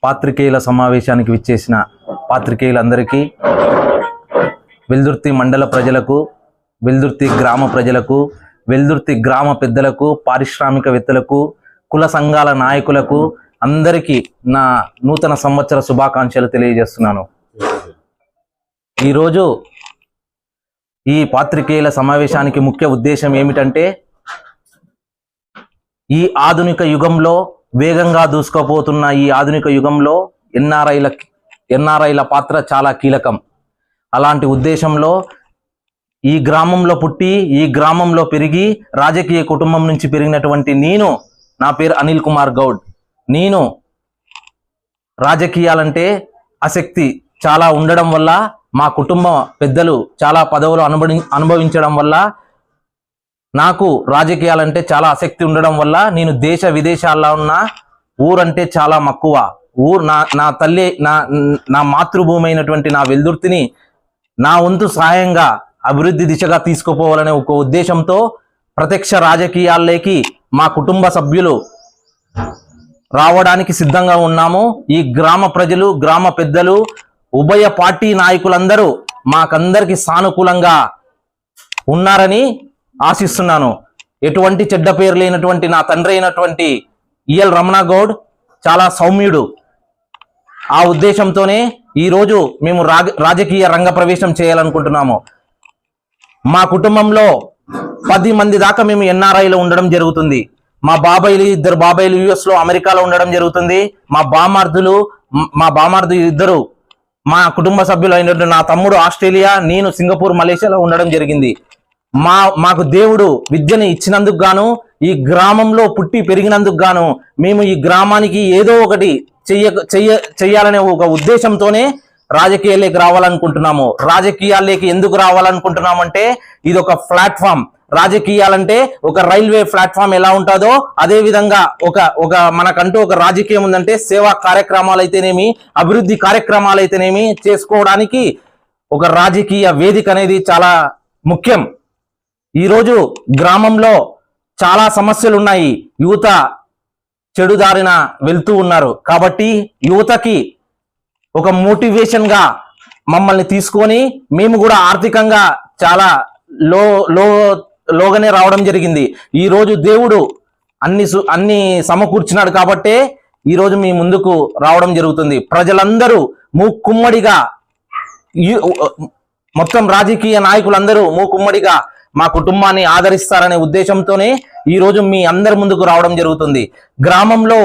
పాత్రికేయుల సమావేశానికి విచ్చేసిన పాత్రికేయులందరికీ, వెల్దుర్తి మండల ప్రజలకు, వెల్దుర్తి గ్రామ ప్రజలకు, వెల్దుర్తి గ్రామ పెద్దలకు, పారిశ్రామికవేత్తలకు, కుల సంఘాల నాయకులకు అందరికీ నా నూతన సంవత్సర శుభాకాంక్షలు తెలియజేస్తున్నాను. ఈరోజు ఈ పాత్రికేయుల సమావేశానికి ముఖ్య ఉద్దేశం ఏమిటంటే, ఈ ఆధునిక యుగంలో, వేగంగా దూసుకుపోతున్న ఈ ఆధునిక యుగంలో ఎన్ఆర్ఐల పాత్ర చాలా కీలకం. అలాంటి ఉద్దేశంలో ఈ గ్రామంలో పుట్టి, ఈ గ్రామంలో పెరిగి, రాజకీయ కుటుంబం నుంచి పెరిగినటువంటి నేను, నా పేరు అనిల్ కుమార్ గౌడ్. నేను రాజకీయాలంటే ఆసక్తి చాలా ఉండడం వల్ల, మా కుటుంబ పెద్దలు చాలా పదవులు అనుభవించడం వల్ల, నాకు రాజకీయాలంటే చాలా ఆసక్తి ఉండడం వల్ల, నేను దేశ విదేశాల్లో ఉన్న ఊరంటే చాలా మక్కువ. నా తల్లి, నా మాతృభూమి అయినటువంటి నా వెల్దుర్తిని నా వంతు సహాయంగా అభివృద్ధి దిశగా తీసుకుపోవాలనే ఒక ఉద్దేశంతో ప్రత్యక్ష రాజకీయాల్లోకి మా కుటుంబ సభ్యులు రావడానికి సిద్ధంగా ఉన్నాము. ఈ గ్రామ ప్రజలు, గ్రామ పెద్దలు, ఉభయ పార్టీ నాయకులందరూ మాకందరికి సానుకూలంగా ఉన్నారని ఆశిస్తున్నాను. ఎటువంటి చెడ్డ పేరు లేనటువంటి నా తండ్రి అయినటువంటి ఈఎల్ రమణ గౌడ్ చాలా సౌమ్యుడు. ఆ ఉద్దేశంతోనే ఈరోజు మేము రాజకీయ రంగ ప్రవేశం చేయాలనుకుంటున్నాము. మా కుటుంబంలో 10 మంది దాకా మేము ఎన్ఆర్ఐలో ఉండడం జరుగుతుంది. మా బాబాయిలు, 2 బాబాయిలు యుఎస్లో, అమెరికాలో ఉండడం జరుగుతుంది. మా బామార్దు ఇద్దరు మా కుటుంబ సభ్యులు అయినటువంటి నా తమ్ముడు ఆస్ట్రేలియా, నేను సింగపూర్, మలేషియాలో ఉండడం జరిగింది. మాకు దేవుడు విద్యను ఇచ్చినందుకు గాను, ఈ గ్రామంలో పుట్టి పెరిగినందుకు గాను, మేము ఈ గ్రామానికి ఏదో ఒకటి చెయ్యాలనే ఒక ఉద్దేశంతోనే రాజకీయాల్లోకి రావాలనుకుంటున్నాము. రాజకీయాల్లోకి ఎందుకు రావాలనుకుంటున్నామంటే, ఇది ఒక ప్లాట్ఫామ్. రాజకీయాలంటే ఒక రైల్వే ప్లాట్ఫామ్ ఎలా ఉంటుందో అదే విధంగా ఒక మనకంటూ ఒక రాజకీయం ఉందంటే, సేవా కార్యక్రమాలు అయితేనేమి, అభివృద్ధి కార్యక్రమాలు అయితేనేమి చేసుకోవడానికి ఒక రాజకీయ వేదిక అనేది చాలా ముఖ్యం. ఈరోజు గ్రామంలో చాలా సమస్యలు ఉన్నాయి. యువత చెడుదారిన వెళ్తూ ఉన్నారు. కాబట్టి యువతకి ఒక మోటివేషన్గా మమ్మల్ని తీసుకొని మేము కూడా ఆర్థికంగా చాలా లోగానే రావడం జరిగింది. ఈరోజు దేవుడు అన్ని సమకూర్చినాడు కాబట్టే ఈరోజు మీ ముందుకు రావడం జరుగుతుంది. ప్రజలందరూ మూకుమ్మడిగా, మొత్తం రాజకీయ నాయకులందరూ మూకుమ్మడిగా మా కుటుంబాన్ని ఆదరిస్తారనే ఉద్దేశంతోనే ఈరోజు మీ అందరి ముందుకు రావడం జరుగుతుంది. గ్రామంలో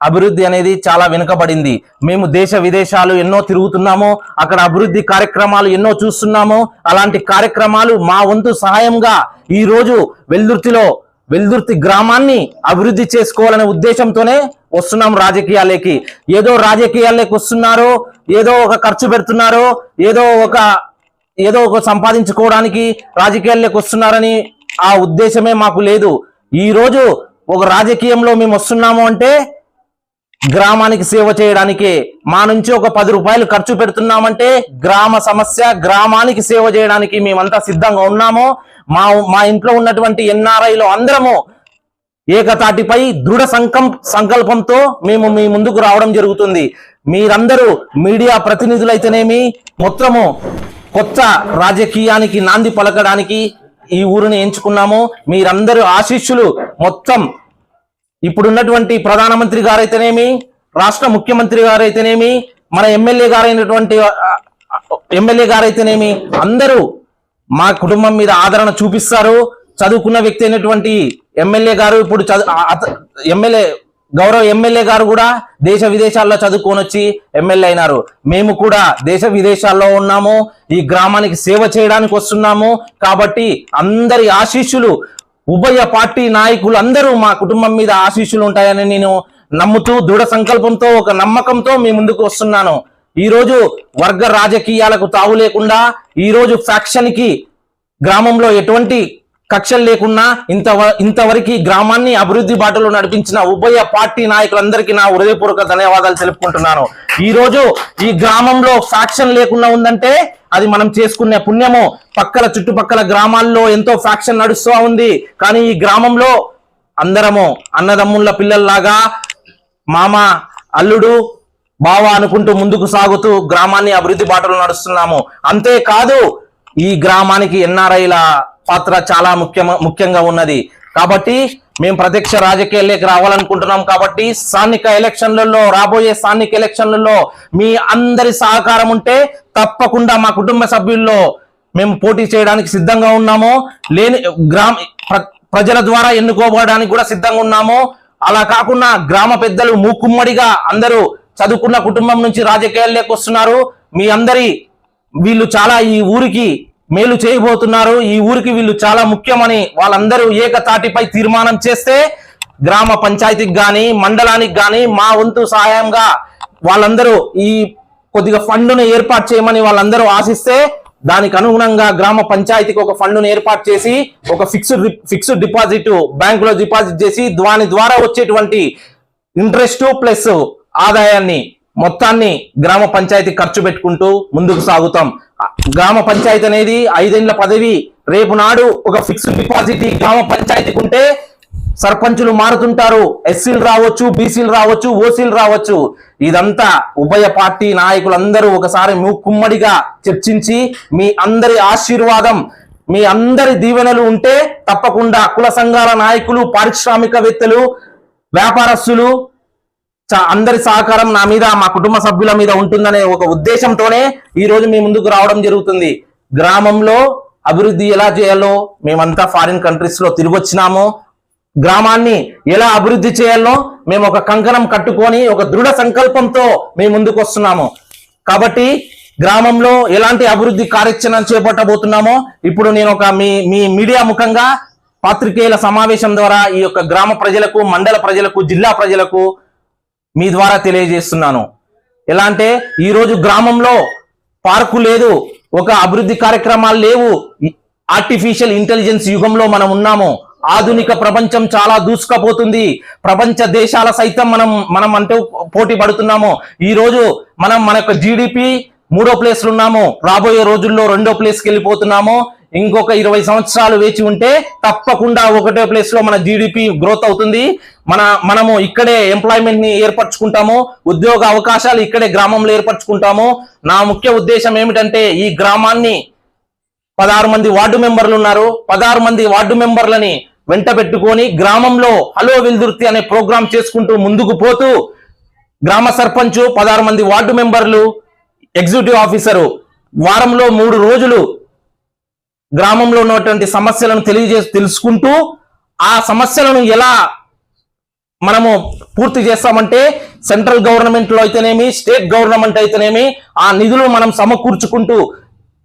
అభివృద్ధి అనేది చాలా వెనుకబడింది. మేము దేశ విదేశాలు ఎన్నో తిరుగుతున్నాము, అక్కడ అభివృద్ధి కార్యక్రమాలు ఎన్నో చూస్తున్నాము. అలాంటి కార్యక్రమాలు మా వంతు సహాయంగా ఈరోజు వెల్దుర్తి గ్రామాన్ని అభివృద్ధి చేసుకోవాలనే ఉద్దేశంతోనే వస్తున్నాం రాజకీయాలకి. ఏదో రాజకీయాల్లోకి వస్తున్నారో, ఏదో ఒక ఖర్చు పెడుతున్నారో, ఏదో ఒక సంపాదించుకోవడానికి రాజకీయాల్లోకి వస్తున్నారని ఆ ఉద్దేశమే మాకు లేదు. ఈరోజు ఒక రాజకీయంలో మేము వస్తున్నాము అంటే గ్రామానికి సేవ చేయడానికే. మా నుంచి ఒక 10 రూపాయలు ఖర్చు పెడుతున్నామంటే గ్రామ సమస్య, గ్రామానికి సేవ చేయడానికి మేమంతా సిద్ధంగా ఉన్నాము. మా ఇంట్లో ఉన్నటువంటి ఎన్ఆర్ఐలో అందరము ఏకతాటిపై దృఢ సంకల్పంతో మేము మీ ముందుకు రావడం జరుగుతుంది. మీరందరూ మీడియా ప్రతినిధులైతేనేమి, మొత్తము కొత్త రాజకీయానికి నాంది పలకడానికి ఈ ఊరిని ఎంచుకున్నాము. మీరందరూ ఆశీస్సులు, మొత్తం ఇప్పుడున్నటువంటి ప్రధానమంత్రి గారైతేనేమి, రాష్ట్ర ముఖ్యమంత్రి గారైతేనేమి, మన ఎమ్మెల్యే గారైతేనేమి, అందరూ మా కుటుంబం మీద ఆదరణ చూపిస్తారు. చదువుకున్న వ్యక్తి అయినటువంటి ఎమ్మెల్యే గారు, ఇప్పుడు గౌరవ ఎమ్మెల్యే గారు కూడా దేశ విదేశాల్లో చదువుకొని వచ్చి ఎమ్మెల్యే అయినారు. మేము కూడా దేశ విదేశాల్లో ఉన్నాము, ఈ గ్రామానికి సేవ చేయడానికి వస్తున్నాము. కాబట్టి అందరి ఆశీస్సులు, ఉభయ పార్టీ నాయకులు అందరూ మా కుటుంబం మీద ఆశీస్సులు ఉంటాయని నేను నమ్ముతూ, దృఢ సంకల్పంతో, ఒక నమ్మకంతో మీ ముందుకు వస్తున్నాను. ఈరోజు వర్గ రాజకీయాలకు తావు లేకుండా, ఈరోజు ఫ్యాక్షన్ కి గ్రామంలో ఎటువంటి కక్షలు లేకుండా ఇంతవరకు గ్రామాన్ని అభివృద్ధి బాటలో నడిపించిన ఉభయ పార్టీ నాయకులందరికీ నా హృదయపూర్వక ధన్యవాదాలు తెలుపుకుంటున్నాను. ఈ రోజు ఈ గ్రామంలో ఫ్యాక్షన్ లేకుండా ఉందంటే అది మనం చేసుకునే పుణ్యము. చుట్టుపక్కల గ్రామాల్లో ఎంతో ఫ్యాక్షన్ నడుస్తూ ఉంది. కానీ ఈ గ్రామంలో అందరము అన్నదమ్ముళ్ళ పిల్లల్లాగా, మామ, అల్లుడు, బావా అనుకుంటూ ముందుకు సాగుతూ గ్రామాన్ని అభివృద్ధి బాటలో నడుస్తున్నాము. అంతేకాదు ఈ గ్రామానికి ఎన్ఆర్ఐల పాత్ర చాలా ముఖ్యంగా ఉన్నది. కాబట్టి మేము ప్రత్యక్ష రాజకీయాల్లోకి రావాలనుకుంటున్నాం. కాబట్టి రాబోయే స్థానిక ఎలక్షన్లలో మీ అందరి సహకారం ఉంటే తప్పకుండా మా కుటుంబ సభ్యుల్లో మేము పోటీ చేయడానికి సిద్ధంగా ఉన్నాము. ప్రజల ద్వారా ఎన్నుకోబడడానికి కూడా సిద్ధంగా ఉన్నాము. అలా కాకుండా గ్రామ పెద్దలు మూకుమ్మడిగా అందరూ చదువుకున్న కుటుంబం నుంచి రాజకీయాల్లోకి వస్తున్నారు. మీ అందరి వీళ్ళు చాలా ఈ ఊరికి మేలు చేయబోతున్నారు, ఈ ఊరికి వీళ్ళు చాలా ముఖ్యమని వాళ్ళందరూ ఏకతాటిపై తీర్మానం చేస్తే గ్రామ పంచాయతీకి గాని మండలానికి గాని మా వంతు సహాయంగా వాళ్ళందరూ ఈ కొద్దిగా ఫండ్ను ఏర్పాటు చేయమని వాళ్ళందరూ ఆశిస్తే దానికి అనుగుణంగా గ్రామ పంచాయతీకి ఒక ఫండ్ను ఏర్పాటు చేసి ఒక ఫిక్స్డ్ డిపాజిట్ బ్యాంకులో డిపాజిట్ చేసి దాని ద్వారా వచ్చేటువంటి ఇంట్రెస్ట్ ప్లస్ ఆదాయాన్ని మొత్తాన్ని గ్రామ పంచాయతీ ఖర్చు పెట్టుకుంటూ ముందుకు సాగుతాం. గ్రామ పంచాయతీ అనేది 5 ఏళ్ల పదవి. రేపు నాడు ఒక ఫిక్స్డ్ డిపాజిట్ గ్రామ పంచాయతీకి ఉంటే సర్పంచులు మారుతుంటారు. ఎస్సీలు రావచ్చు, బీసీలు రావచ్చు, ఓసీలు రావచ్చు. ఇదంతా ఉభయ పార్టీ నాయకులందరూ ఒకసారి మూకుమ్మడిగా చర్చించి మీ అందరి ఆశీర్వాదం, మీ అందరి దీవెనలు ఉంటే తప్పకుండా కుల సంఘాల నాయకులు, పారిశ్రామికవేత్తలు, వ్యాపారస్తులు అందరి సహకారం నా మీద, మా కుటుంబ సభ్యుల మీద ఉంటుందనే ఒక ఉద్దేశంతోనే ఈ రోజు మీ ముందుకు రావడం జరుగుతుంది. గ్రామంలో అభివృద్ధి ఎలా చేయాలో మేమంతా ఫారిన్ కంట్రీస్ లో తిరిగి వచ్చినాము. గ్రామాన్ని ఎలా అభివృద్ధి చేయాలో మేము ఒక కంకణం కట్టుకొని ఒక దృఢ సంకల్పంతో మేము ముందుకు వస్తున్నాము. కాబట్టి గ్రామంలో ఎలాంటి అభివృద్ధి కార్యాచరణ చేపట్టబోతున్నామో ఇప్పుడు నేను ఒక మీ మీడియా ముఖంగా పాత్రికేయుల సమావేశం ద్వారా ఈ యొక్క గ్రామ ప్రజలకు, మండల ప్రజలకు, జిల్లా ప్రజలకు మీ ద్వారా తెలియజేస్తున్నాను. ఎలా అంటే ఈరోజు గ్రామంలో పార్కు లేదు, ఒక అభివృద్ధి కార్యక్రమాలు లేవు. ఆర్టిఫిషియల్ ఇంటెలిజెన్స్ యుగంలో మనం ఉన్నాము. ఆధునిక ప్రపంచం చాలా దూసుకుపోతుంది. ప్రపంచ దేశాల సైతం మనం అంటూ పోటీ పడుతున్నాము. ఈ రోజు మన యొక్క జీడిపి 3వ ప్లేస్ లో ఉన్నాము. రాబోయే రోజుల్లో 2వ ప్లేస్కి వెళ్ళిపోతున్నాము. ఇంకొక 20 సంవత్సరాలు వేచి ఉంటే తప్పకుండా 1వ ప్లేస్ లో మన జీడిపి గ్రోత్ అవుతుంది. మనము ఇక్కడే ఎంప్లాయ్మెంట్ ని ఏర్పరచుకుంటాము, ఉద్యోగ అవకాశాలు ఇక్కడే గ్రామంలో ఏర్పరచుకుంటాము. నా ముఖ్య ఉద్దేశం ఏమిటంటే ఈ గ్రామాన్ని 16 మంది వార్డు మెంబర్లు ఉన్నారు. 16 మంది వార్డు మెంబర్లని వెంట పెట్టుకొని గ్రామంలో హలో వెల్దుర్తి అనే ప్రోగ్రాం చేసుకుంటూ ముందుకు పోతూ గ్రామ సర్పంచ్, 16 మంది వార్డు మెంబర్లు, ఎగ్జిక్యూటివ్ ఆఫీసరు వారంలో 3 రోజులు గ్రామంలో ఉన్నటువంటి సమస్యలను తెలుసుకుంటూ ఆ సమస్యలను ఎలా మనము పూర్తి చేస్తామంటే సెంట్రల్ గవర్నమెంట్ లో అయితేనేమి, స్టేట్ గవర్నమెంట్ అయితేనేమి ఆ నిధులు మనం సమకూర్చుకుంటూ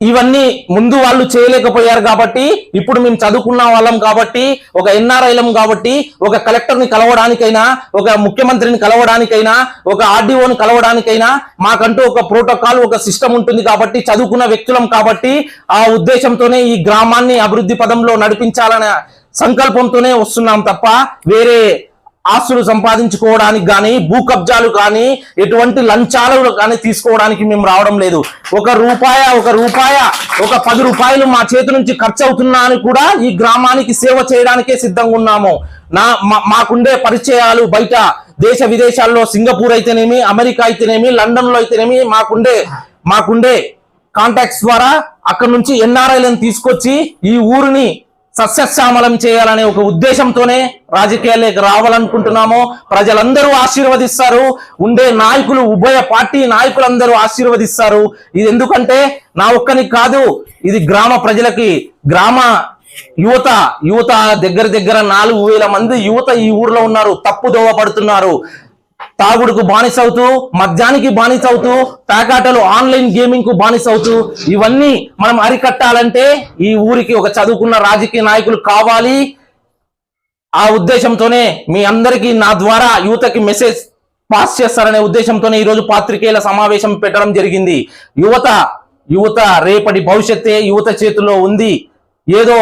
ఇవన్నీ ముందు వాళ్ళు చేయలేకపోయారు కాబట్టి ఇప్పుడు మేము చదువుకున్న వాళ్ళం కాబట్టి, ఒక ఎన్ఆర్ఐలం కాబట్టి, ఒక కలెక్టర్ని కలవడానికైనా, ఒక ముఖ్యమంత్రిని కలవడానికైనా, ఒక ఆర్డీఓని కలవడానికైనా మాకంటూ ఒక ప్రోటోకాల్, ఒక సిస్టమ్ ఉంటుంది కాబట్టి, చదువుకున్న వ్యక్తులం కాబట్టి ఆ ఉద్దేశంతోనే ఈ గ్రామాన్ని అభివృద్ధి పదంలో నడిపించాలనే సంకల్పంతోనే వస్తున్నాం తప్ప వేరే ఆస్తులు సంపాదించుకోవడానికి కానీ, భూ కబ్జాలు కానీ, ఎటువంటి లంచాలు కానీ తీసుకోవడానికి మేము రావడం లేదు. ఒక రూపాయ ఒక 10 రూపాయలు మా చేతి నుంచి ఖర్చు అవుతున్నా అని కూడా ఈ గ్రామానికి సేవ చేయడానికే సిద్ధంగా ఉన్నాము. మాకుండే పరిచయాలు బయట దేశ విదేశాల్లో, సింగపూర్ అయితేనేమి, అమెరికా అయితేనేమి, లండన్ లో అయితేనేమి మాకుండే కాంటాక్ట్స్ ద్వారా అక్కడ నుంచి ఎన్ఆర్ఐలను తీసుకొచ్చి ఈ ఊరిని సస్యశ్యామలం చేయాలనే ఒక ఉద్దేశంతోనే రాజకీయాల్లోకి రావాలనుకుంటున్నాము. ప్రజలందరూ ఆశీర్వదిస్తారు, ఉండే నాయకులు, ఉభయ పార్టీ నాయకులందరూ ఆశీర్వదిస్తారు. ఇది ఎందుకంటే నా ఒక్కనికి కాదు, ఇది గ్రామ ప్రజలకి, గ్రామ యువత దగ్గర 4,000 మంది యువత ఈ ఊర్లో ఉన్నారు. తప్పుదోవ పడుతున్నారు, తాగుడుకు బానిసవుతూ, మద్యానికి బానిసవుతూ, పేకాటలు, ఆన్లైన్ గేమింగ్ కు బానిసవుతూ, ఇవన్నీ మనం అరికట్టాలంటే ఈ ఊరికి ఒక చదువుకున్న రాజకీయ నాయకులు కావాలి. ఆ ఉద్దేశంతోనే మీ అందరికీ నా ద్వారా యువతకి మెసేజ్ పాస్ చేస్తారనే ఉద్దేశంతోనే ఈరోజు పాత్రికేయుల సమావేశం పెట్టడం జరిగింది. యువత రేపటి భవిష్యత్తే యువత చేతిలో ఉంది. ఏదో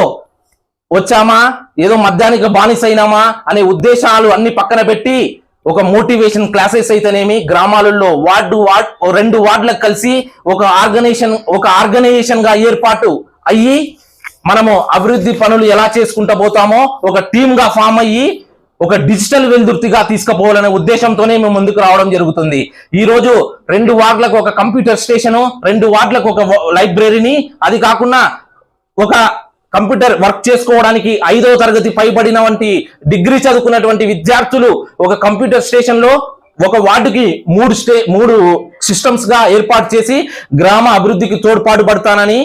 వచ్చామా, ఏదో మద్యానికి బానిసైనామా అనే ఉద్దేశాలు అన్ని పక్కన పెట్టి ఒక మోటివేషన్ క్లాసెస్ అయితేనేమి, గ్రామాలలో 2 వార్డులకు కలిసి ఒక ఆర్గనైజేషన్ గా ఏర్పాటు అయ్యి మనము అభివృద్ధి పనులు ఎలా చేసుకుంటూ పోతామో ఒక టీమ్ గా ఫామ్ అయ్యి ఒక డిజిటల్ వెల్దుర్తిగా తీసుకుపోవాలనే ఉద్దేశంతోనే మేము ముందుకు రావడం జరుగుతుంది. ఈ రోజు 2 వార్డులకు ఒక కంప్యూటర్ స్టేషను, 2 వార్డులకు ఒక లైబ్రరీని, అది కాకుండా ఒక కంప్యూటర్ వర్క్ చేసుకోవడానికి 5వ తరగతి పైబడిన వంటి డిగ్రీ చదువుకున్నటువంటి విద్యార్థులు ఒక కంప్యూటర్ స్టేషన్ లో ఒక వార్డుకి 3 సిస్టమ్స్ గా ఏర్పాటు చేసి గ్రామ అభివృద్ధికి తోడ్పాటు పడతానని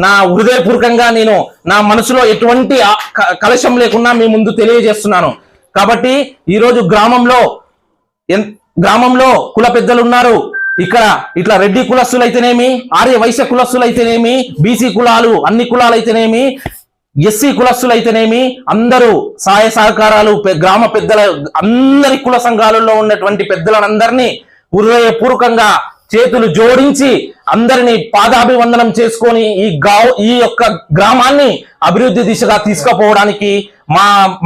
నా హృదయపూర్వకంగా నేను నా మనసులో ఎటువంటి కలశం లేకుండా మీ ముందు తెలియజేస్తున్నాను. కాబట్టి ఈరోజు గ్రామంలో కుల పెద్దలు ఉన్నారు. ఇక్కడ ఇట్లా రెడ్డి కులస్తులు అయితేనేమి, ఆర్య వైశ్య కులస్తులు అయితేనేమి, బీసీ కులాలు అన్ని కులాలు అయితేనేమి, ఎస్సీ కులస్తులు అయితేనేమి, అందరూ సహాయ సహకారాలు గ్రామ పెద్దల అందరి కుల సంఘాలలో ఉన్నటువంటి పెద్దలందరినీ హృదయపూర్వకంగా చేతులు జోడించి అందరినీ పాదాభివందనం చేసుకొని ఈ యొక్క గ్రామాన్ని అభివృద్ధి దిశగా తీసుకుపోవడానికి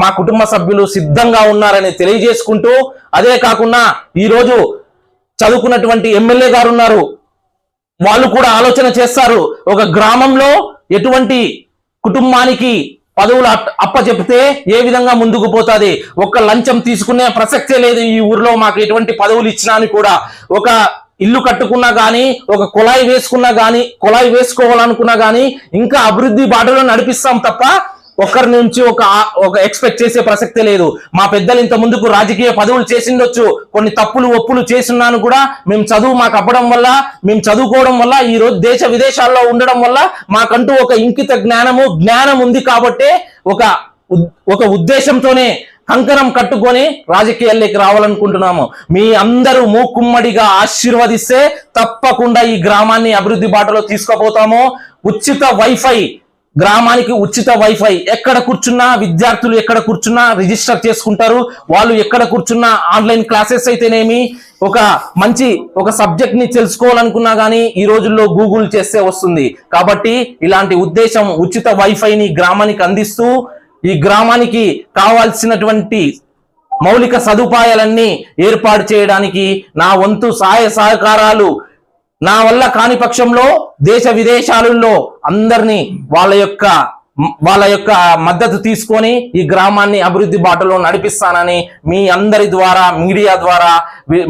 మా కుటుంబ సభ్యులు సిద్ధంగా ఉన్నారని తెలియజేసుకుంటూ, అదే కాకుండా ఈరోజు చదువుకున్నటువంటి ఎమ్మెల్యే గారు ఉన్నారు. వాళ్ళు కూడా ఆలోచన చేస్తారు. ఒక గ్రామంలో ఎటువంటి కుటుంబానికి పదవులు అప్పచెప్తే ఏ విధంగా ముందుకు పోతుంది. ఒక లంచం తీసుకునే ప్రసక్తే లేదు ఈ ఊర్లో. మాకు ఎటువంటి పదవులు ఇచ్చినా అని కూడా, ఒక ఇల్లు కట్టుకున్నా గానీ, ఒక కుళాయి వేసుకోవాలనుకున్నా గానీ ఇంకా అభివృద్ధి బాటలో నడిపిస్తాం తప్ప ఒకరి నుంచి ఒక ఎక్స్పెక్ట్ చేసే ప్రసక్తే లేదు. మా పెద్దలు ఇంత ముందుకు రాజకీయ పదవులు చేసిండొచ్చు, కొన్ని తప్పులు ఒప్పులు చేస్తున్నాను కూడా. మాకు అవ్వడం వల్ల, మేము చదువుకోవడం వల్ల, ఈ రోజు దేశ విదేశాల్లో ఉండడం వల్ల మాకంటూ ఒక ఇంకిత జ్ఞానం ఉంది. కాబట్టే ఒక ఉద్దేశంతోనే కంకణం కట్టుకొని రాజకీయాల్లోకి రావాలనుకుంటున్నాము. మీ అందరూ మూకుమ్మడిగా ఆశీర్వదిస్తే తప్పకుండా ఈ గ్రామాన్ని అభివృద్ధి బాటలో తీసుకుపోతాము. ఉచిత వైఫై, గ్రామానికి ఉచిత వైఫై, ఎక్కడ కూర్చున్నా విద్యార్థులు ఎక్కడ కూర్చున్నా రిజిస్టర్ చేసుకుంటారు. వాళ్ళు ఎక్కడ కూర్చున్నా ఆన్లైన్ క్లాసెస్ అయితేనేమి, ఒక సబ్జెక్ట్ ని తెలుసుకోవాలనుకున్నా గానీ ఈ రోజుల్లో గూగుల్ చేస్తే వస్తుంది. కాబట్టి ఇలాంటి ఉద్దేశం ఉచిత వైఫైని గ్రామానికి అందిస్తూ ఈ గ్రామానికి కావాల్సినటువంటి మౌలిక సదుపాయాలన్నీ ఏర్పాటు చేయడానికి నా వంతు సహాయ సహకారాలు నా వల్ల కాని పక్షంలో దేశ విదేశాలలో అందరినీ వాళ్ళ యొక్క మద్దతు తీసుకొని ఈ గ్రామాన్ని అభివృద్ధి బాటలో నడిపిస్తానని మీ అందరి ద్వారా, మీడియా ద్వారా,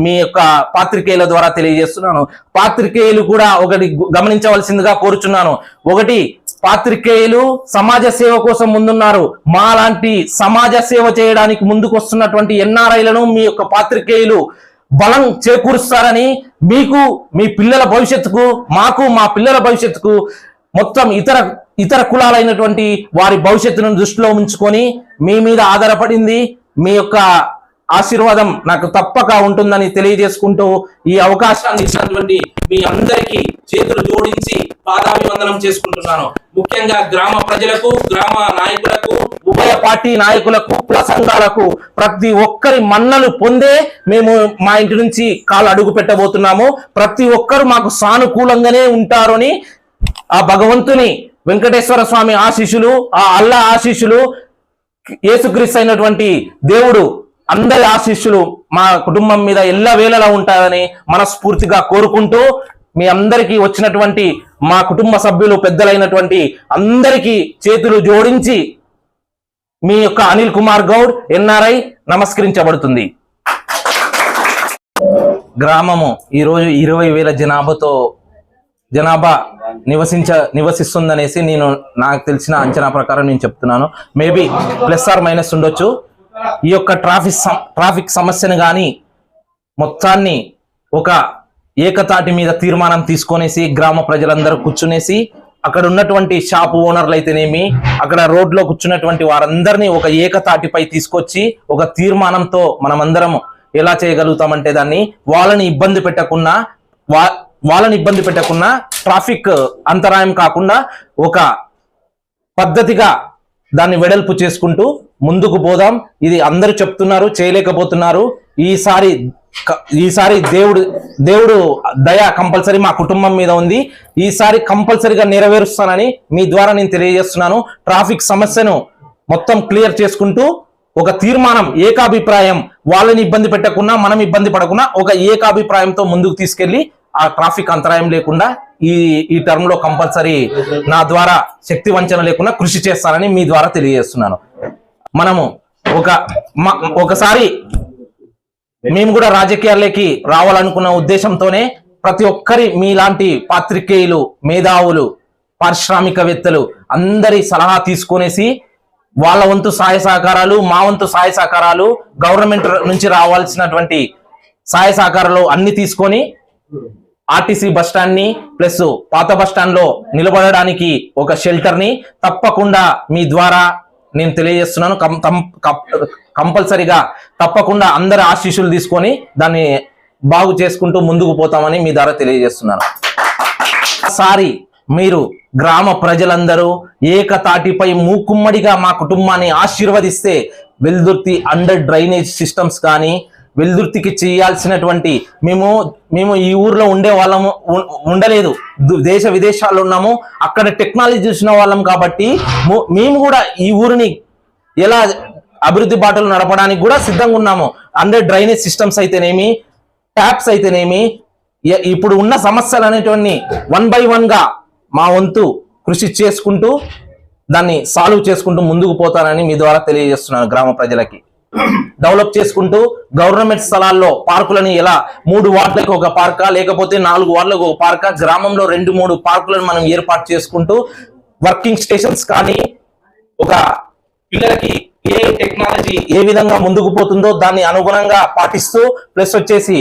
మీ యొక్క పాత్రికేయుల ద్వారా తెలియజేస్తున్నాను. పాత్రికేయులు కూడా ఒకటి గమనించవలసిందిగా కోరుచున్నాను. పాత్రికేయులు సమాజ సేవ కోసం ముందున్నారు. మాలాంటి సమాజ సేవ చేయడానికి ముందుకు వస్తున్నటువంటి ఎన్ఆర్ఐలను మీ యొక్క పాత్రికేయులు బలం చేకూరుస్తారని, మీకు, మీ పిల్లల భవిష్యత్తుకు, మాకు, మా పిల్లల భవిష్యత్తుకు, మొత్తం ఇతర కులాలైనటువంటి వారి భవిష్యత్తును దృష్టిలో ఉంచుకొని మీ మీద ఆధారపడింది. మీ యొక్క ఆశీర్వాదం నాకు తప్పక ఉంటుందని తెలియజేసుకుంటూ ఈ అవకాశాన్ని ఇచ్చినటువంటి మీ అందరికీ చేతులు జోడించి పాదాభివందనం చేసుకుంటున్నాను. ముఖ్యంగా గ్రామ ప్రజలకు, గ్రామ నాయకులకు, ఉభయ పార్టీ నాయకులకు, కుల సంఘాలకు ప్రతి ఒక్కరి మన్నలు పొందే మేము మా ఇంటి నుంచి కాలు అడుగు పెట్టబోతున్నాము. ప్రతి ఒక్కరు మాకు సానుకూలంగానే ఉంటారని ఆ భగవంతుని, వెంకటేశ్వర స్వామి ఆశీస్సులు, ఆ అల్లా ఆశీస్సులు, యేసుక్రీస్తు అయినటువంటి దేవుడు అందరి ఆశీస్సులు మా కుటుంబం మీద ఎల్లవేళలా ఉంటాయని మనస్ఫూర్తిగా కోరుకుంటూ, మీ అందరికీ వచ్చినటువంటి మా కుటుంబ సభ్యులు పెద్దలైనటువంటి అందరికీ చేతులు జోడించి మీ యొక్క అనిల్ కుమార్ గౌడ్ ఎన్ఆర్ఐ నమస్కరించబడుతుంది. గ్రామము ఈరోజు 20,000 జనాభా నివసిస్తుందనేసి నాకు తెలిసిన అంచనా ప్రకారం నేను చెప్తున్నాను. మేబీ ప్లస్ ఆర్ మైనస్ ఉండొచ్చు. ఈ యొక్క ట్రాఫిక్ సమస్యను కానీ మొత్తాన్ని ఒక ఏకతాటి మీద తీర్మానం తీసుకొనేసి గ్రామ ప్రజలందరూ కూర్చునేసి, అక్కడ ఉన్నటువంటి షాపు ఓనర్లు అయితేనేమి, అక్కడ రోడ్లో కూర్చున్నటువంటి వారందరినీ ఒక ఏకతాటిపై తీసుకొచ్చి ఒక తీర్మానంతో మనమందరం ఎలా చేయగలుగుతామంటే దాన్ని వాళ్ళని ఇబ్బంది పెట్టకుండా ట్రాఫిక్ అంతరాయం కాకుండా ఒక పద్ధతిగా దాన్ని వెడల్పు చేసుకుంటూ ముందుకు పోదాం. ఇది అందరూ చెప్తున్నారు, చేయలేకపోతున్నారు. ఈసారి దేవుడు దయ కంపల్సరీ మా కుటుంబం మీద ఉంది. ఈసారి కంపల్సరీగా నెరవేరుస్తానని మీ ద్వారా నేను తెలియజేస్తున్నాను. ట్రాఫిక్ సమస్యను మొత్తం క్లియర్ చేసుకుంటూ ఒక తీర్మానం, ఏకాభిప్రాయం, వాళ్ళని ఇబ్బంది పెట్టకుండా మనం ఇబ్బంది పడకుండా ఒక ఏకాభిప్రాయంతో ముందుకు తీసుకెళ్లి ఆ ట్రాఫిక్ అంతరాయం లేకుండా ఈ టర్మ్ లో కంపల్సరీ నా ద్వారా శక్తి వంచన లేకుండా కృషి చేస్తానని మీ ద్వారా తెలియజేస్తున్నాను. మనము ఒకసారి మేము కూడా రాజకీయాల్లోకి రావాలనుకున్న ఉద్దేశంతోనే ప్రతి ఒక్కరి మీలాంటి పాత్రికేయులు, మేధావులు, పారిశ్రామికవేత్తలు అందరి సలహా తీసుకునేసి వాళ్ళ వంతు సహాయ సహకారాలు, మా వంతు సహాయ సహకారాలు, గవర్నమెంట్ నుంచి రావాల్సినటువంటి సహాయ సహకారాలు అన్ని తీసుకొని ఆర్టీసీ బస్టాండ్ ని ప్లస్ పాత బస్టాండ్ లో నిలబడడానికి ఒక షెల్టర్ ని తప్పకుండా మీ ద్వారా నేను తెలియజేస్తున్నాను. కంపల్సరిగా తప్పకుండా అందరి ఆశీస్సులు తీసుకొని దాన్ని బాగు చేసుకుంటూ ముందుకు పోతామని మీ ద్వారా తెలియజేస్తున్నాను. ఒకసారి మీరు గ్రామ ప్రజలందరూ ఏకతాటిపై మూకుమ్మడిగా మా కుటుంబాన్ని ఆశీర్వదిస్తే వెల్దుర్తి అండర్ డ్రైనేజ్ సిస్టమ్స్ కానీ వెల్దుర్తికి చేయాల్సినటువంటి మేము ఈ ఊర్లో ఉండే వాళ్ళము ఉండలేదు, దేశ విదేశాల్లో ఉన్నాము, అక్కడ టెక్నాలజీ చూసిన వాళ్ళం కాబట్టి మేము కూడా ఈ ఊరిని ఎలా అభివృద్ధి బాటలు నడపడానికి కూడా సిద్ధంగా ఉన్నాము. అండర్ డ్రైనేజ్ సిస్టమ్స్ అయితేనేమి, ట్యాప్స్ అయితేనేమి, ఇప్పుడు ఉన్న సమస్యలు అనేటువంటి 1 by 1 గా మా వంతు కృషి చేసుకుంటూ దాన్ని సాల్వ్ చేసుకుంటూ ముందుకు పోతానని మీ ద్వారా తెలియజేస్తున్నాను. గ్రామ ప్రజలకి డెవలప్ చేసుకుంటూ గవర్నమెంట్ స్థలాల్లో పార్కులని ఎలా 3 వార్డులకు ఒక పార్కా లేకపోతే 4 వార్డులకు ఒక పార్కా, గ్రామంలో 2-3 పార్కులను మనం ఏర్పాటు చేసుకుంటూ వర్కింగ్ స్టేషన్స్ కానీ ఒక పిల్లలకి ఏ టెక్నాలజీ ఏ విధంగా ముందుకు పోతుందో దాన్ని అనుగుణంగా పాటిస్తూ ప్లస్ వచ్చేసి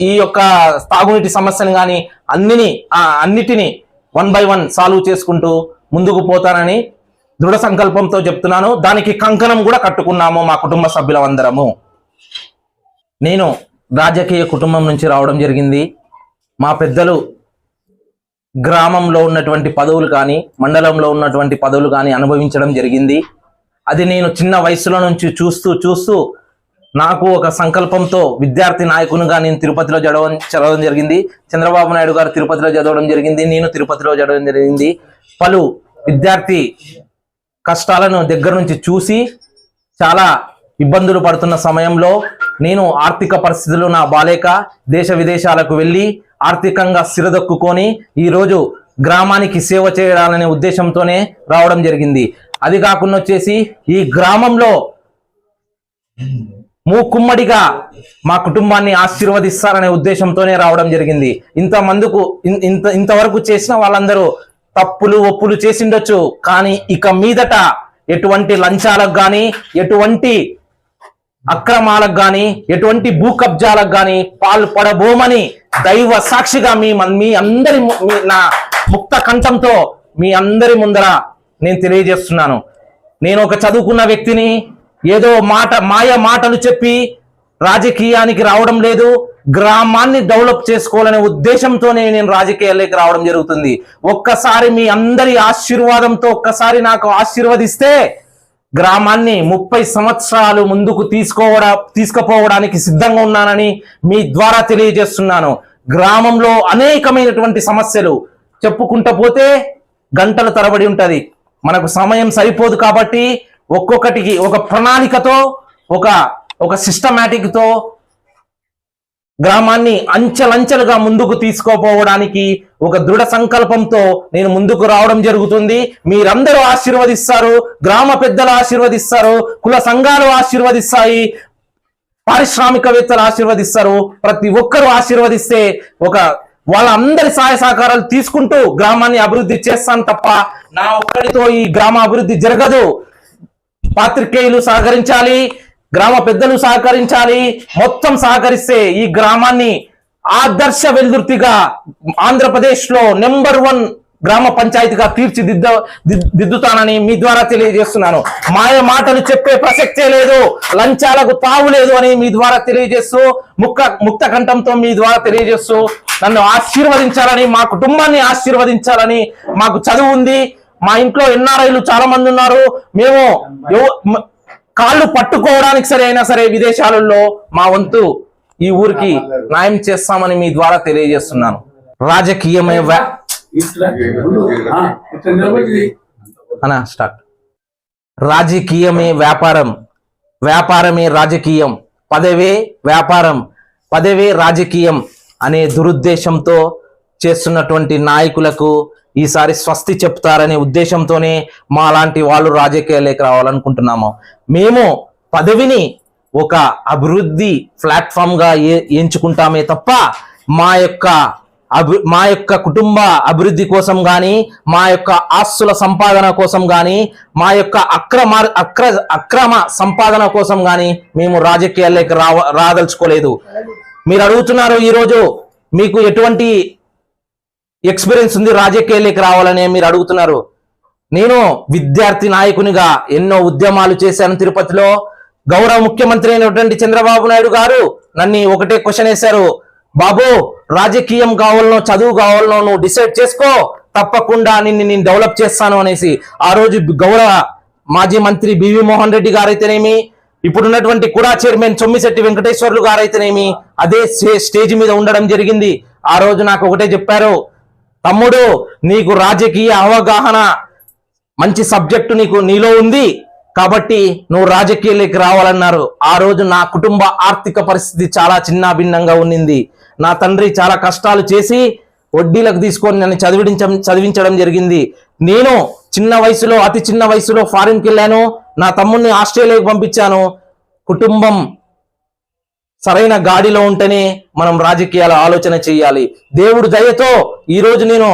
ఈ యొక్క తాగునీటి సమస్యను కానీ అన్నిటినీ 1 by 1 సాల్వ్ చేసుకుంటూ ముందుకు పోతానని దృఢ సంకల్పంతో చెప్తున్నాను. దానికి కంకణం కూడా కట్టుకున్నాము మా కుటుంబ సభ్యులందరము. నేను రాజకీయ కుటుంబం నుంచి రావడం జరిగింది. మా పెద్దలు గ్రామంలో ఉన్నటువంటి పదవులు కానీ మండలంలో ఉన్నటువంటి పదవులు కానీ అనుభవించడం జరిగింది. అది నేను చిన్న వయసులో నుంచి చూస్తూ నాకు ఒక సంకల్పంతో విద్యార్థి నాయకునిగా నేను తిరుపతిలో చదవడం జరిగింది. చంద్రబాబు నాయుడు గారు తిరుపతిలో చదవడం జరిగింది, నేను తిరుపతిలో చదవడం జరిగింది. పలు విద్యార్థి కష్టాలను దగ్గర నుంచి చూసి చాలా ఇబ్బందులు పడుతున్న సమయంలో నేను ఆర్థిక పరిస్థితులు నా బాలేక దేశ విదేశాలకు వెళ్ళి ఆర్థికంగా సిరదొక్కుకొని ఈరోజు గ్రామానికి సేవ చేయాలనే ఉద్దేశంతోనే రావడం జరిగింది. అది కాకుండా వచ్చేసి ఈ గ్రామంలో మూకుమ్మడిగా మా కుటుంబాన్ని ఆశీర్వదిస్తారనే ఉద్దేశంతోనే రావడం జరిగింది. ఇంతవరకు చేసిన వాళ్ళందరూ తప్పులు ఒప్పులు చేసిండొచ్చు, కానీ ఇక మీదట ఎటువంటి లంచాలకు కానీ ఎటువంటి అక్రమాలకు కానీ ఎటువంటి భూ కబ్జాలకు కానీ పాల్పడబోమని దైవ సాక్షిగా మీ అందరి నా ముక్త కంఠంతో మీ అందరి ముందర నేను తెలియజేస్తున్నాను. నేను ఒక చదువుకున్న వ్యక్తిని, ఏదో మాయ మాటలు చెప్పి రాజకీయానికి రావడం లేదు. గ్రామాన్ని డెవలప్ చేసుకోవాలనే ఉద్దేశంతోనే నేను రాజకీయాల్లోకి రావడం జరుగుతుంది. ఒక్కసారి మీ అందరి ఆశీర్వాదంతో ఒక్కసారి నాకు ఆశీర్వదిస్తే గ్రామాన్ని 30 సంవత్సరాలు ముందుకు తీసుకుపోవడానికి సిద్ధంగా ఉన్నానని మీ ద్వారా తెలియజేస్తున్నాను. గ్రామంలో అనేకమైనటువంటి సమస్యలు చెప్పుకుంటూ పోతే గంటల తరబడి ఉంటది, మనకు సమయం సరిపోదు. కాబట్టి ఒక్కొక్కటికి ఒక ప్రణాళికతో ఒక సిస్టమాటిక్ తో గ్రామాన్ని అంచెలంచెలుగా ముందుకు తీసుకోపోవడానికి ఒక దృఢ సంకల్పంతో నేను ముందుకు రావడం జరుగుతుంది. మీరందరూ ఆశీర్వదిస్తారు, గ్రామ పెద్దలు ఆశీర్వదిస్తారు, కుల సంఘాలు ఆశీర్వదిస్తాయి, పారిశ్రామికవేత్తలు ఆశీర్వదిస్తారు. ప్రతి ఒక్కరూ ఆశీర్వదిస్తే వాళ్ళందరి సహాయ సహకారాలు తీసుకుంటూ గ్రామాన్ని అభివృద్ధి చేస్తాను తప్ప నా ఒక్కడితో ఈ గ్రామ అభివృద్ధి జరగదు. పాత్రికేయులు సహకరించాలి, గ్రామ పెద్దలు సహకరించాలి. మొత్తం సహకరిస్తే ఈ గ్రామాన్ని ఆదర్శ వెల్దుర్తిగా ఆంధ్రప్రదేశ్ లో నెంబర్ 1 గ్రామ పంచాయతీగా తీర్చిదిద్దుతానని మీ ద్వారా తెలియజేస్తున్నాను. మాయ మాటలు చెప్పే ప్రసక్తే లేదు, లంచాలకు తావు లేదు అని మీ ద్వారా తెలియజేస్తూ ముక్త కంఠంతో మీ ద్వారా తెలియజేస్తూ నన్ను ఆశీర్వదించాలని, మా కుటుంబాన్ని ఆశీర్వదించాలని. మాకు చదువు ఉంది, మా ఇంట్లో ఎన్ఆర్ఐలు చాలా మంది ఉన్నారు. మేము కాళ్ళు పట్టుకోవడానికి సరే అయినా సరే విదేశాలలో మా వంతు ఈ ఊరికి న్యాయం చేస్తామని మీ ద్వారా తెలియజేస్తున్నాను. రాజకీయమే రాజకీయమే వ్యాపారం, వ్యాపారమే రాజకీయం, పదవే వ్యాపారం, పదవే రాజకీయం అనే దురుద్దేశంతో చేస్తున్నటువంటి నాయకులకు ఈసారి స్వస్తి చెప్తారనే ఉద్దేశంతోనే మా లాంటి వాళ్ళు రాజకీయాల్లోకి రావాలనుకుంటున్నాము. మేము పదవిని ఒక అభివృద్ధి ప్లాట్ఫామ్ గా ఎంచుకుంటామే తప్ప మా యొక్క కుటుంబ అభివృద్ధి కోసం కానీ, మా యొక్క ఆస్తుల సంపాదన కోసం కానీ, మా యొక్క అక్రమ సంపాదన కోసం కానీ మేము రాజకీయాల్లోకి రాదలుచుకోలేదు. మీరు అడుగుతున్నారు ఈరోజు మీకు ఎటువంటి ఎక్స్పీరియన్స్ ఉంది రాజకీయాల్లోకి రావాలని మీరు అడుగుతున్నారు. నేను విద్యార్థి నాయకునిగా ఎన్నో ఉద్యమాలు చేశాను. తిరుపతిలో గౌరవ ముఖ్యమంత్రి అయినటువంటి చంద్రబాబు నాయుడు గారు నన్ను ఒకటే క్వశ్చన్ వేశారు, బాబు రాజకీయం కావాలనో చదువు కావాలనో నువ్వు డిసైడ్ చేసుకో, తప్పకుండా నేను డెవలప్ చేస్తాను అనేసి. ఆ రోజు గౌరవ మాజీ మంత్రి బివి మోహన్ రెడ్డి గారైతేనేమి, ఇప్పుడున్నటువంటి కూడా చైర్మన్ సొమ్మిశెట్టి వెంకటేశ్వర్లు గారైతేనేమి అదే స్టేజ్ మీద ఉండడం జరిగింది. ఆ రోజు నాకు ఒకటే చెప్పారు, తమ్ముడు నీకు రాజకీయ అవగాహన మంచి సబ్జెక్టు నీలో ఉంది కాబట్టి నువ్వు రాజకీయాల్లోకి రావాలన్నారు. ఆ రోజు నా కుటుంబ ఆర్థిక పరిస్థితి చాలా చిన్నాభిన్నంగా ఉన్నింది. నా తండ్రి చాలా కష్టాలు చేసి వడ్డీలకు తీసుకొని నన్ను చదివించడం జరిగింది. నేను అతి చిన్న వయసులో ఫారిన్కి వెళ్ళాను. నా తమ్ముడిని ఆస్ట్రేలియాకి పంపించాను. కుటుంబం సరైన గాడిలో ఉంటేనే మనం రాజకీయాల ఆలోచన చేయాలి. దేవుడు దయతో ఈరోజు నేను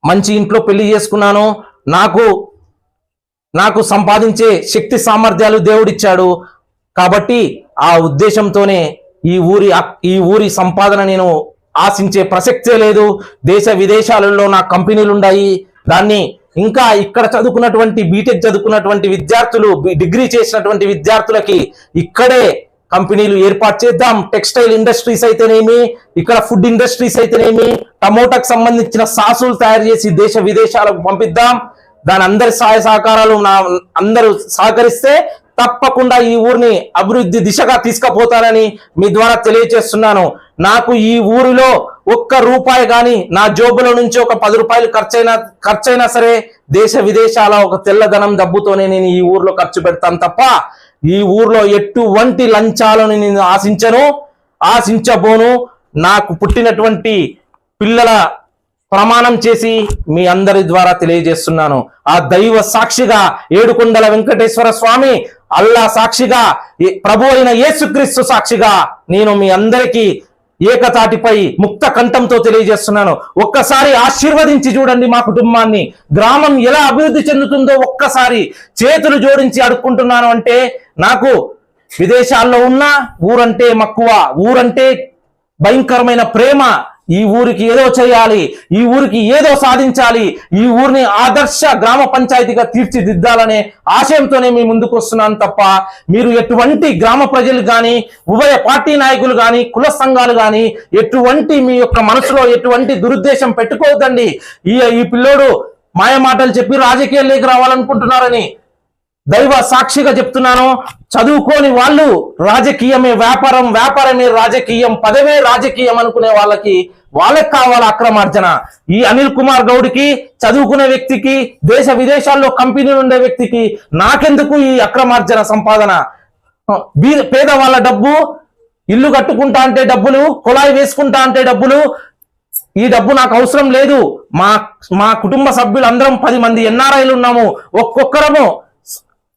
మంచి ఇంట్లో పెళ్లి చేసుకున్నాను. నాకు సంపాదించే శక్తి సామర్థ్యాలు దేవుడిచ్చాడు. కాబట్టి ఆ ఉద్దేశంతోనే ఈ ఊరి సంపాదన నేను ఆశించే ప్రసక్తే లేదు. దేశ విదేశాలలో నా కంపెనీలు ఉన్నాయి. దాన్ని ఇంకా ఇక్కడ చదువుకున్నటువంటి బీటెక్ చదువుకున్నటువంటి విద్యార్థులు, డిగ్రీ చేసినటువంటి విద్యార్థులకి ఇక్కడే కంపెనీలు ఏర్పాటు చేద్దాం. టెక్స్టైల్ ఇండస్ట్రీస్ అయితేనేమి, ఇక్కడ ఫుడ్ ఇండస్ట్రీస్ అయితేనేమి, టమోటాకు సంబంధించిన సాసులు తయారు చేసి దేశ విదేశాలకు పంపిద్దాం. దాని అందరి సహాయ సహకారాలు అందరూ సహకరిస్తే తప్పకుండా ఈ ఊరిని అభివృద్ధి దిశగా తీసుకుపోతానని మీ ద్వారా తెలియజేస్తున్నాను. నాకు ఈ ఊరిలో ఒక్క రూపాయి కానీ నా జోబులో నుంచి ఒక 10 రూపాయలు ఖర్చైనా సరే దేశ విదేశాల ఒక తెల్లధనం డబ్బుతోనే నేను ఈ ఊర్లో ఖర్చు పెడతాను తప్ప ఈ ఊర్లో ఎటువంటి లంచాలను నేను ఆశించబోను. నాకు పుట్టినటువంటి పిల్లల ప్రమాణం చేసి మీ అందరి ద్వారా తెలియజేస్తున్నాను. ఆ దైవ సాక్షిగా, ఏడుకొండల వెంకటేశ్వర స్వామి, అల్లా సాక్షిగా, ప్రభు అయిన యేసుక్రీస్తు సాక్షిగా నేను మీ అందరికీ ఏకతాటిపై ముక్త కంఠంతో తెలియజేస్తున్నాను. ఒక్కసారి ఆశీర్వదించి చూడండి మా కుటుంబాన్ని. గ్రామం ఎలా అభివృద్ధి చెందుతుందో ఒక్కసారి చేతులు జోడించి అడుక్కుంటున్నాను. అంటే నాకు విదేశాల్లో ఉన్న ఊరంటే మక్కువ, ఊరంటే భయంకరమైన ప్రేమ. ఈ ఊరికి ఏదో చేయాలి, ఈ ఊరికి ఏదో సాధించాలి, ఈ ఊరిని ఆదర్శ గ్రామ పంచాయతీగా తీర్చిదిద్దాలనే ఆశయంతోనే మీ ముందుకు వస్తున్నాను తప్ప మీరు ఎటువంటి గ్రామ ప్రజలు కానీ, ఉభయ పార్టీ నాయకులు కానీ, కుల సంఘాలు కానీ ఎటువంటి మీ యొక్క మనసులో ఎటువంటి దురుద్దేశం పెట్టుకోవద్దండి. ఈ పిల్లోడు మాయ మాటలు చెప్పి రాజకీయాల్లోకి రావాలనుకుంటున్నారని దైవ సాక్షిగా చెప్తున్నాను. చదువుకోని వాళ్ళు రాజకీయమే వ్యాపారం, వ్యాపారమే రాజకీయం, పదవే రాజకీయం అనుకునే వాళ్ళకి కావాలి అక్రమార్జన. ఈ అనిల్ కుమార్ గౌడ్కి, చదువుకునే వ్యక్తికి, దేశ విదేశాల్లో కంపెనీలు ఉండే వ్యక్తికి నాకెందుకు ఈ అక్రమార్జన సంపాదన? పేదవాళ్ళ డబ్బు, ఇల్లు కట్టుకుంటా అంటే డబ్బులు, కుళాయి వేసుకుంటా అంటే డబ్బులు, ఈ డబ్బు నాకు అవసరం లేదు. మా కుటుంబ సభ్యులు అందరం 10 మంది ఎన్ఆర్ఐలు ఉన్నాము. ఒక్కొక్కరము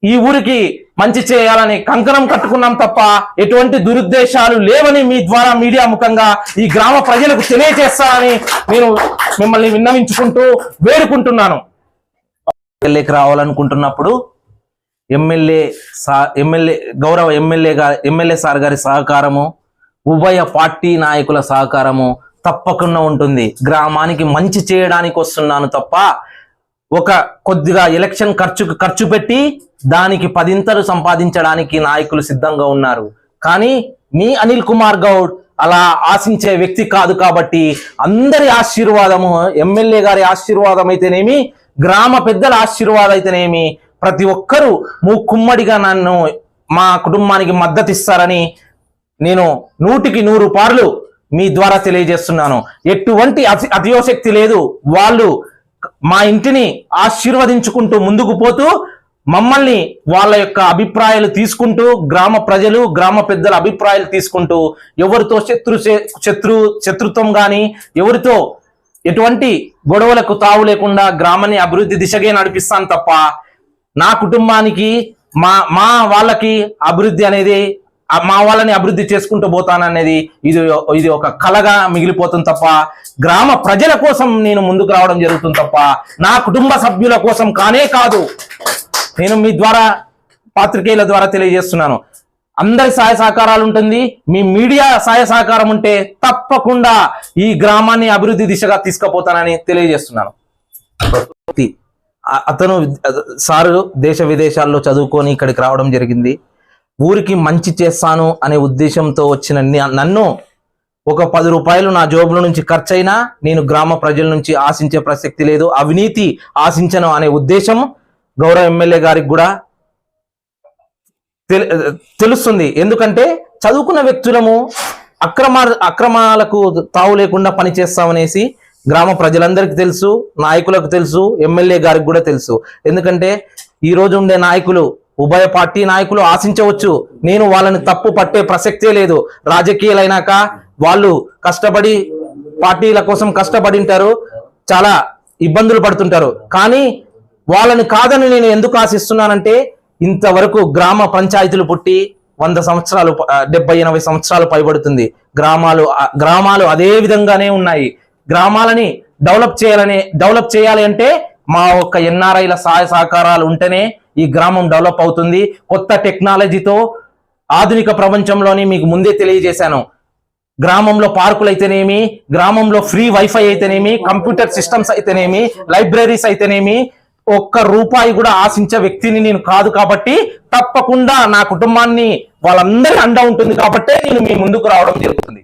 ఈ ఊరికి మంచి చేయాలని కంకణం కట్టుకున్నాం తప్ప ఎటువంటి దురుద్దేశాలు లేవని మీ ద్వారా మీడియా ముఖంగా ఈ గ్రామ ప్రజలకు తెలియజేస్తానని నేను మిమ్మల్ని విన్నవించుకుంటూ వేడుకుంటున్నాను. ఎమ్మెల్యేకి రావాలనుకుంటున్నప్పుడు గౌరవ ఎమ్మెల్యే సార్ గారి సహకారము, ఉభయ పార్టీ నాయకుల సహకారము తప్పకుండా ఉంటుంది. గ్రామానికి మంచి చేయడానికి వస్తున్నాను తప్ప ఒక కొద్దిగా ఎలక్షన్ ఖర్చు పెట్టి దానికి 10 సంపాదించడానికి నాయకులు సిద్ధంగా ఉన్నారు. కానీ మీ అనిల్ కుమార్ గౌడ్ అలా ఆశించే వ్యక్తి కాదు. కాబట్టి అందరి ఆశీర్వాదము, ఎమ్మెల్యే గారి ఆశీర్వాదం అయితేనేమి, గ్రామ పెద్దల ఆశీర్వాదం అయితేనేమి, ప్రతి ఒక్కరూ మూకుమ్మడిగా నన్ను, మా కుటుంబానికి మద్దతు ఇస్తారని నేను 100కి 100 పార్లు మీ ద్వారా తెలియజేస్తున్నాను. ఎటువంటి అతియోశక్తి లేదు. వాళ్ళు మా ఇంటిని ఆశీర్వదించుకుంటూ ముందుకు పోతూ మమ్మల్ని వాళ్ళ యొక్క అభిప్రాయాలు తీసుకుంటూ, గ్రామ ప్రజలు, గ్రామ పెద్దల అభిప్రాయాలు తీసుకుంటూ, ఎవరితో శత్రుత్వం కానీ, ఎవరితో ఎటువంటి గొడవలకు తావు లేకుండా గ్రామాన్ని అభివృద్ధి దిశగా నడిపిస్తాను తప్ప నా కుటుంబానికి మా మా వాళ్ళకి అభివృద్ధి అనేది మా వాళ్ళని అభివృద్ధి చేసుకుంటూ పోతాననేది ఇది ఒక కలగా మిగిలిపోతుంది తప్ప గ్రామ ప్రజల కోసం నేను ముందుకు రావడం జరుగుతుంది తప్ప నా కుటుంబ సభ్యుల కోసం కానే కాదు. నేను మీ ద్వారా పాత్రికేయుల ద్వారా తెలియజేస్తున్నాను. అందరి సహాయ సహకారాలు ఉంటుంది, మీ మీడియా సహాయ సహకారం ఉంటే తప్పకుండా ఈ గ్రామాన్ని అభివృద్ధి దిశగా తీసుకుపోతానని తెలియజేస్తున్నాను. అతను సారు దేశ విదేశాల్లో చదువుకొని ఇక్కడికి రావడం జరిగింది. ఊరికి మంచి చేస్తాను అనే ఉద్దేశంతో వచ్చిన నన్ను ఒక 10 రూపాయలు నా జోబుల నుంచి ఖర్చయినా నేను గ్రామ ప్రజల నుంచి ఆశించే ప్రసక్తి లేదు, అవినీతి ఆశించను అనే ఉద్దేశం గౌరవ ఎమ్మెల్యే గారికి కూడా తెలుస్తుంది. ఎందుకంటే చదువుకున్న వ్యక్తులము అక్రమాలకు తావు లేకుండా పనిచేస్తామనేసి గ్రామ ప్రజలందరికీ తెలుసు, నాయకులకు తెలుసు, ఎమ్మెల్యే గారికి కూడా తెలుసు. ఎందుకంటే ఈ రోజు ఉండే నాయకులు ఉభయ పార్టీ నాయకులు ఆశించవచ్చు, నేను వాళ్ళని తప్పు పట్టే ప్రసక్తే లేదు. రాజకీయాలైనాక వాళ్ళు కష్టపడి పార్టీల కోసం కష్టపడి ఉంటారు, చాలా ఇబ్బందులు పడుతుంటారు. కానీ వాళ్ళని కాదని నేను ఎందుకు ఆశిస్తున్నానంటే ఇంతవరకు గ్రామ పంచాయతీలు పుట్టి 100 సంవత్సరాలు 70-80 సంవత్సరాలు పైబడుతుంది. గ్రామాలు అదే విధంగానే ఉన్నాయి. గ్రామాలని డెవలప్ చేయాలి అంటే మా ఒక్క ఎన్ఆర్ఐల సహాయ సహకారాలు ఉంటేనే ఈ గ్రామం డెవలప్ అవుతుంది. కొత్త టెక్నాలజీతో ఆధునిక ప్రపంచంలోని మీకు ముందే తెలియజేశాను. గ్రామంలో పార్కులు అయితేనేమి, గ్రామంలో ఫ్రీ వైఫై అయితేనేమి, కంప్యూటర్ సిస్టమ్స్ అయితేనేమి, లైబ్రరీస్ అయితేనేమి, ఒక్క రూపాయి కూడా ఆశించే వ్యక్తిని నేను కాదు. కాబట్టి తప్పకుండా నా కుటుంబాన్ని వాళ్ళందరి అండ ఉంటుంది కాబట్టే నేను మీ ముందుకు రావడం జరుగుతుంది.